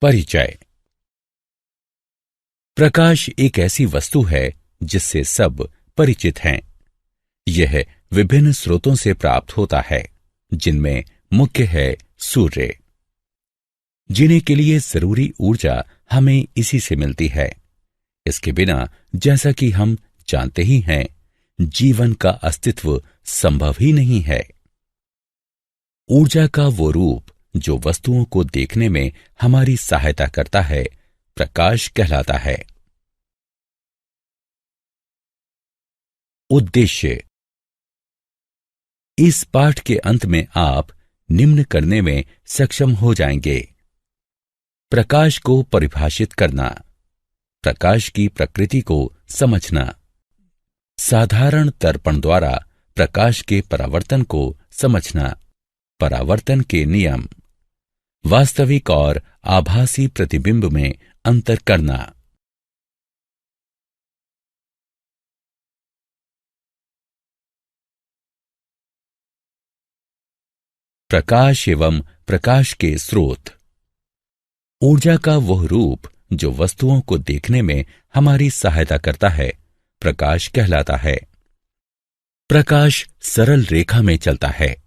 परिचय। प्रकाश एक ऐसी वस्तु है जिससे सब परिचित हैं। यह विभिन्न स्रोतों से प्राप्त होता है, जिनमें मुख्य है सूर्य। जीने के लिए जरूरी ऊर्जा हमें इसी से मिलती है। इसके बिना, जैसा कि हम जानते ही हैं, जीवन का अस्तित्व संभव ही नहीं है। ऊर्जा का वो रूप जो वस्तुओं को देखने में हमारी सहायता करता है, प्रकाश कहलाता है। उद्देश्य। इस पाठ के अंत में आप निम्न करने में सक्षम हो जाएंगे: प्रकाश को परिभाषित करना, प्रकाश की प्रकृति को समझना, साधारण दर्पण द्वारा प्रकाश के परावर्तन को समझना, परावर्तन के नियम, वास्तविक और आभासी प्रतिबिंब में अंतर करना। प्रकाश एवं प्रकाश के स्रोत। ऊर्जा का वह रूप जो वस्तुओं को देखने में हमारी सहायता करता है, प्रकाश कहलाता है। प्रकाश सरल रेखा में चलता है।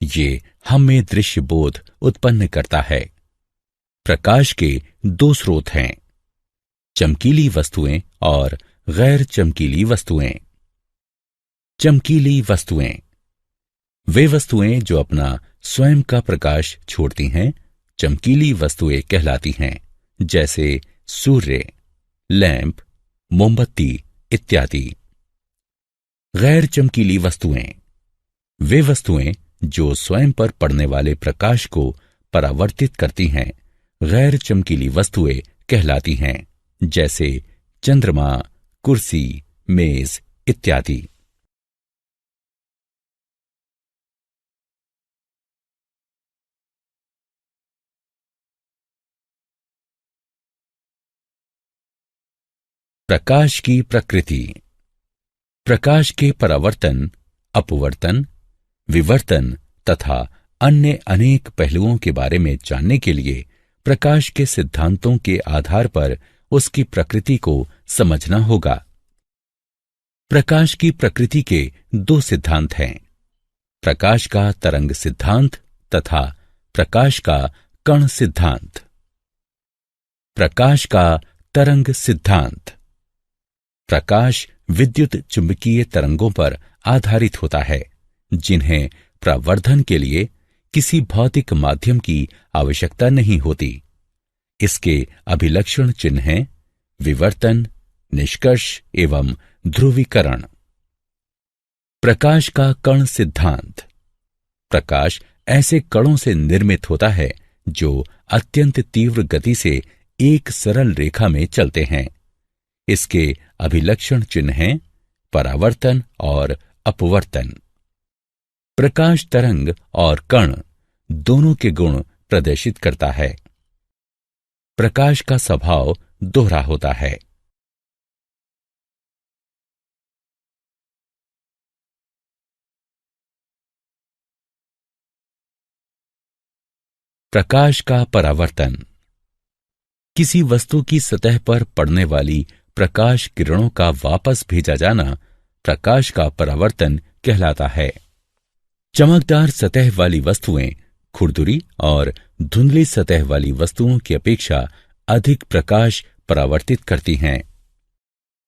ये हम में दृश्य बोध उत्पन्न करता है। प्रकाश के दो स्रोत हैं: चमकीली वस्तुएं और गैर चमकीली वस्तुएं। चमकीली वस्तुएं वे वस्तुएं जो अपना स्वयं का प्रकाश छोड़ती हैं, चमकीली वस्तुएं कहलाती हैं, जैसे सूर्य, लैंप, मोमबत्ती इत्यादि। गैर चमकीली वस्तुएं वे वस्तुएं जो स्वयं पर पड़ने वाले प्रकाश को परावर्तित करती हैं, गैर चमकीली वस्तुएं कहलाती हैं, जैसे चंद्रमा, कुर्सी, मेज इत्यादि। प्रकाश की प्रकृति। प्रकाश के परावर्तन, अपवर्तन, विवर्तन तथा अन्य अनेक पहलुओं के बारे में जानने के लिए प्रकाश के सिद्धांतों के आधार पर उसकी प्रकृति को समझना होगा। प्रकाश की प्रकृति के दो सिद्धांत हैं: प्रकाश का तरंग सिद्धांत तथा प्रकाश का कण सिद्धांत। प्रकाश का तरंग सिद्धांत। प्रकाश विद्युत चुंबकीय तरंगों पर आधारित होता है, जिन्हें प्रवर्धन के लिए किसी भौतिक माध्यम की आवश्यकता नहीं होती। इसके अभिलक्षण चिन्ह हैं विवर्तन, निष्कर्ष एवं ध्रुवीकरण। प्रकाश का कण सिद्धांत। प्रकाश ऐसे कणों से निर्मित होता है जो अत्यंत तीव्र गति से एक सरल रेखा में चलते हैं। इसके अभिलक्षण चिन्ह हैं परावर्तन और अपवर्तन। प्रकाश तरंग और कण दोनों के गुण प्रदर्शित करता है। प्रकाश का स्वभाव दोहरा होता है। प्रकाश का परावर्तन। किसी वस्तु की सतह पर पड़ने वाली प्रकाश किरणों का वापस भेजा जाना प्रकाश का परावर्तन कहलाता है। चमकदार सतह वाली वस्तुएं खुरदुरी और धुंधली सतह वाली वस्तुओं की अपेक्षा अधिक प्रकाश परावर्तित करती हैं।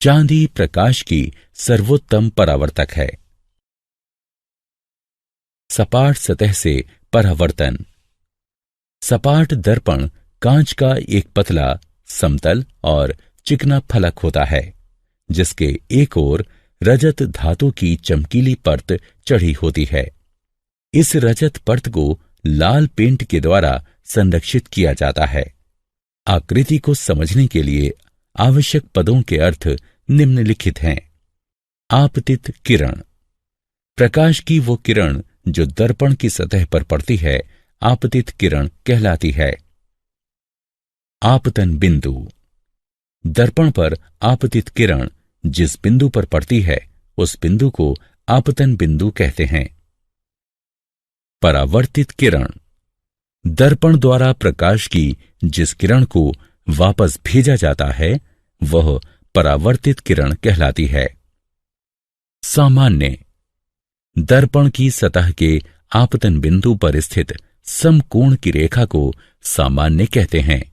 चांदी प्रकाश की सर्वोत्तम परावर्तक है। सपाट सतह से परावर्तन। सपाट दर्पण कांच का एक पतला, समतल और चिकना फलक होता है, जिसके एक ओर रजत धातु की चमकीली परत चढ़ी होती है। इस रजत परत को लाल पेंट के द्वारा संरक्षित किया जाता है। आकृति को समझने के लिए आवश्यक पदों के अर्थ निम्नलिखित हैं: आपतित किरण। प्रकाश की वो किरण जो दर्पण की सतह पर पड़ती है, आपतित किरण कहलाती है। आपतन बिंदु। दर्पण पर आपतित किरण जिस बिंदु पर पड़ती है, उस बिंदु को आपतन बिंदु कहते हैं। परावर्तित किरण। दर्पण द्वारा प्रकाश की जिस किरण को वापस भेजा जाता है वह परावर्तित किरण कहलाती है। सामान्य दर्पण की सतह के आपतन बिंदु पर स्थित समकोण की रेखा को सामान्य कहते हैं।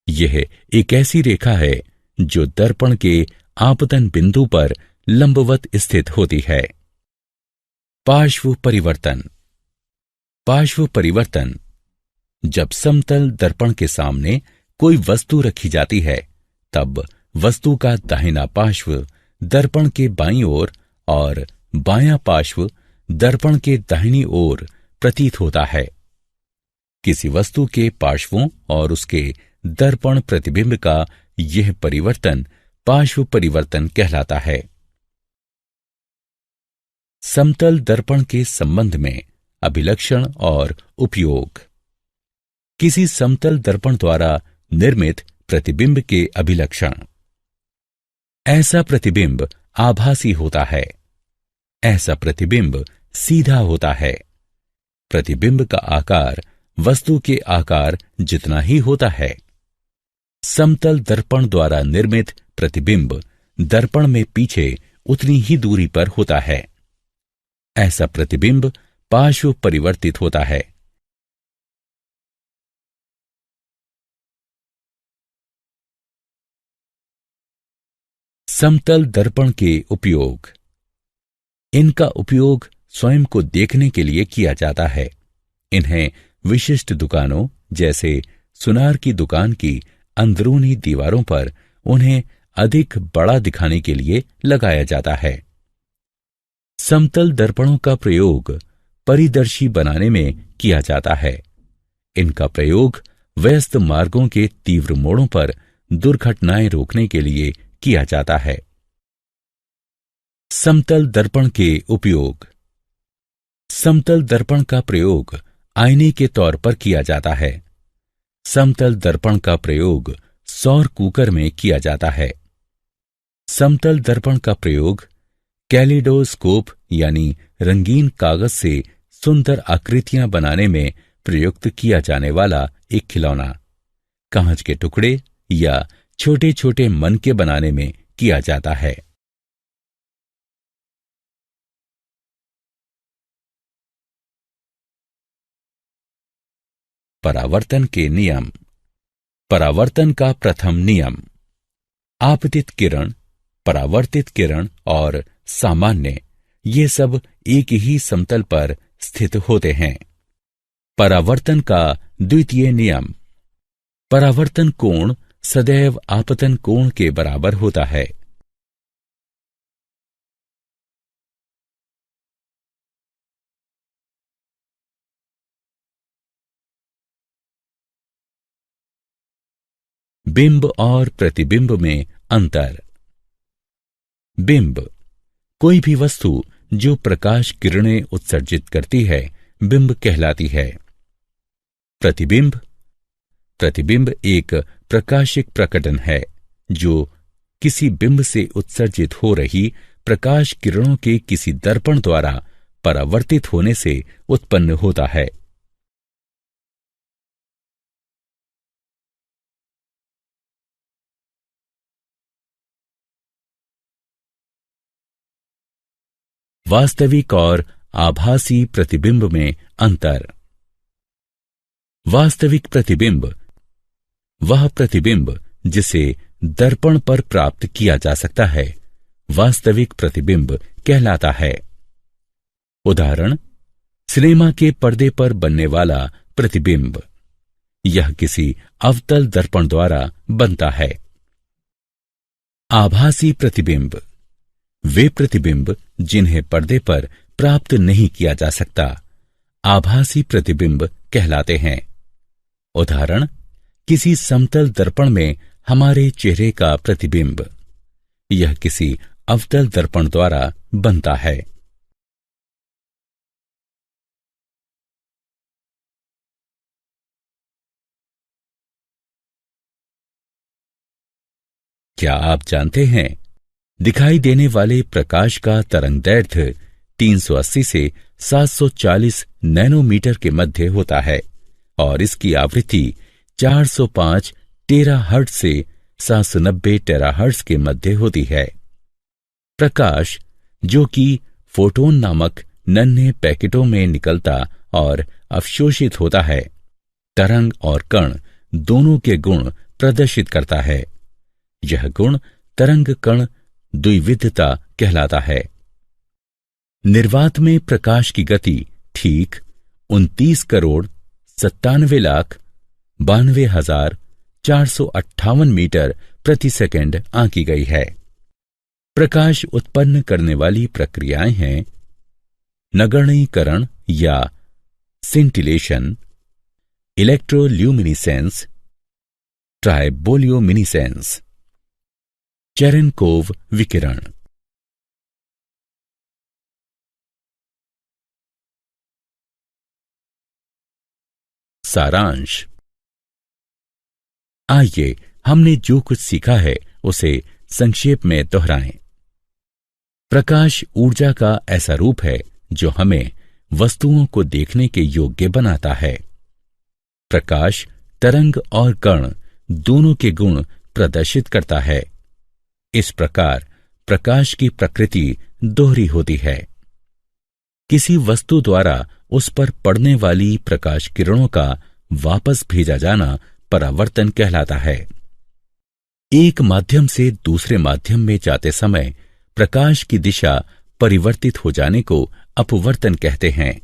यह एक ऐसी रेखा है जो दर्पण के आपतन बिंदु पर लंबवत स्थित होती है। पार्श्व परिवर्तन। पार्श्व परिवर्तन जब समतल दर्पण के सामने कोई वस्तु रखी जाती है तब वस्तु का दाहिना पार्श्व दर्पण के बाईं ओर और बायां पार्श्व दर्पण के दाहिनी ओर प्रतीत होता है। किसी वस्तु के पार्श्वों और उसके दर्पण प्रतिबिंब का यह परिवर्तन पार्श्व परिवर्तन कहलाता है। समतल दर्पण के संबंध में अभिलक्षण और उपयोग। किसी समतल दर्पण द्वारा निर्मित प्रतिबिंब के अभिलक्षण। ऐसा प्रतिबिंब आभासी होता है। ऐसा प्रतिबिंब सीधा होता है। प्रतिबिंब का आकार वस्तु के आकार जितना ही होता है। समतल दर्पण द्वारा निर्मित प्रतिबिंब दर्पण में पीछे उतनी ही दूरी पर होता है। ऐसा प्रतिबिंब पार्श्व परिवर्तित होता है। समतल दर्पण के उपयोग। इनका उपयोग स्वयं को देखने के लिए किया जाता है। इन्हें विशिष्ट दुकानों जैसे सुनार की दुकान की अंदरूनी दीवारों पर उन्हें अधिक बड़ा दिखाने के लिए लगाया जाता है। समतल दर्पणों का प्रयोग परिदर्शी बनाने में किया जाता है। इनका प्रयोग व्यस्त मार्गों के तीव्र मोड़ों पर दुर्घटनाएं रोकने के लिए किया जाता है। समतल दर्पण के उपयोग। समतल दर्पण का प्रयोग आईने के तौर पर किया जाता है। समतल दर्पण का प्रयोग सौर कुकर में किया जाता है। समतल दर्पण का प्रयोग कैलिडोस्कोप यानी रंगीन कागज से सुंदर आकृतियां बनाने में प्रयुक्त किया जाने वाला एक खिलौना, कांच के टुकड़े या छोटे छोटे मनके बनाने में किया जाता है। परावर्तन के नियम। परावर्तन का प्रथम नियम। आपतित किरण, परावर्तित किरण और सामान्य ये सब एक ही समतल पर स्थित होते हैं। परावर्तन का द्वितीय नियम। परावर्तन कोण सदैव आपतन कोण के बराबर होता है। बिंब और प्रतिबिंब में अंतर। बिंब कोई भी वस्तु जो प्रकाश किरणें उत्सर्जित करती है बिंब कहलाती है। प्रतिबिंब प्रतिबिंब एक प्रकाशिक प्रकटन है जो किसी बिंब से उत्सर्जित हो रही प्रकाश किरणों के किसी दर्पण द्वारा परावर्तित होने से उत्पन्न होता है। वास्तविक और आभासी प्रतिबिंब में अंतर। वास्तविक प्रतिबिंब वह प्रतिबिंब जिसे दर्पण पर प्राप्त किया जा सकता है वास्तविक प्रतिबिंब कहलाता है। उदाहरण, सिनेमा के पर्दे पर बनने वाला प्रतिबिंब। यह किसी अवतल दर्पण द्वारा बनता है। आभासी प्रतिबिंब वे प्रतिबिंब जिन्हें पर्दे पर प्राप्त नहीं किया जा सकता आभासी प्रतिबिंब कहलाते हैं। उदाहरण, किसी समतल दर्पण में हमारे चेहरे का प्रतिबिंब। यह किसी अवतल दर्पण द्वारा बनता है। क्या आप जानते हैं दिखाई देने वाले प्रकाश का तरंगदैर्घ्य 380 से 740 नैनोमीटर के मध्य होता है और इसकी आवृत्ति 405 टेराहर्ट्ज से 790 टेराहर्ट्ज के मध्य होती है। प्रकाश, जो कि फोटोन नामक नन्हे पैकेटों में निकलता और अवशोषित होता है, तरंग और कण दोनों के गुण प्रदर्शित करता है। यह गुण तरंग कण द्विविधता कहलाता है। निर्वात में प्रकाश की गति ठीक 29,97,92,458 मीटर प्रति सेकंड आंकी गई है। प्रकाश उत्पन्न करने वाली प्रक्रियाएं हैं नगण्यीकरण या सिंटिलेशन, इलेक्ट्रोल्यूमिनिसेंस, ट्राइबोलियोमिनिसेंस, चेरेनकोव विकिरण। सारांश। आइए हमने जो कुछ सीखा है उसे संक्षेप में दोहराएं। प्रकाश ऊर्जा का ऐसा रूप है जो हमें वस्तुओं को देखने के योग्य बनाता है। प्रकाश तरंग और कण दोनों के गुण प्रदर्शित करता है। इस प्रकार प्रकाश की प्रकृति दोहरी होती है। किसी वस्तु द्वारा उस पर पड़ने वाली प्रकाश किरणों का वापस भेजा जाना परावर्तन कहलाता है। एक माध्यम से दूसरे माध्यम में जाते समय प्रकाश की दिशा परिवर्तित हो जाने को अपवर्तन कहते हैं।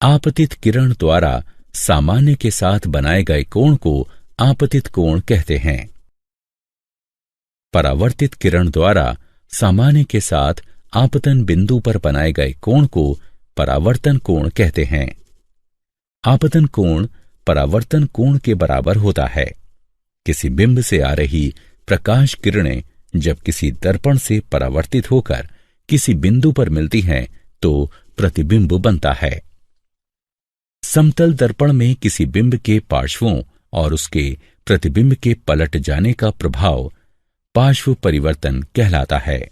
आपतित किरण द्वारा सामान्य के साथ बनाए गए कोण को आपतित कोण कहते हैं। परावर्तित किरण द्वारा सामान्य के साथ आपतन बिंदु पर बनाए गए कोण को परावर्तन कोण कहते हैं। आपतन कोण परावर्तन कोण के बराबर होता है। किसी बिंब से आ रही प्रकाश किरणें जब किसी दर्पण से परावर्तित होकर किसी बिंदु पर मिलती हैं तो प्रतिबिंब बनता है। समतल दर्पण में किसी बिंब के पार्श्वों और उसके प्रतिबिंब के पलट जाने का प्रभाव पार्श्व परिवर्तन कहलाता है।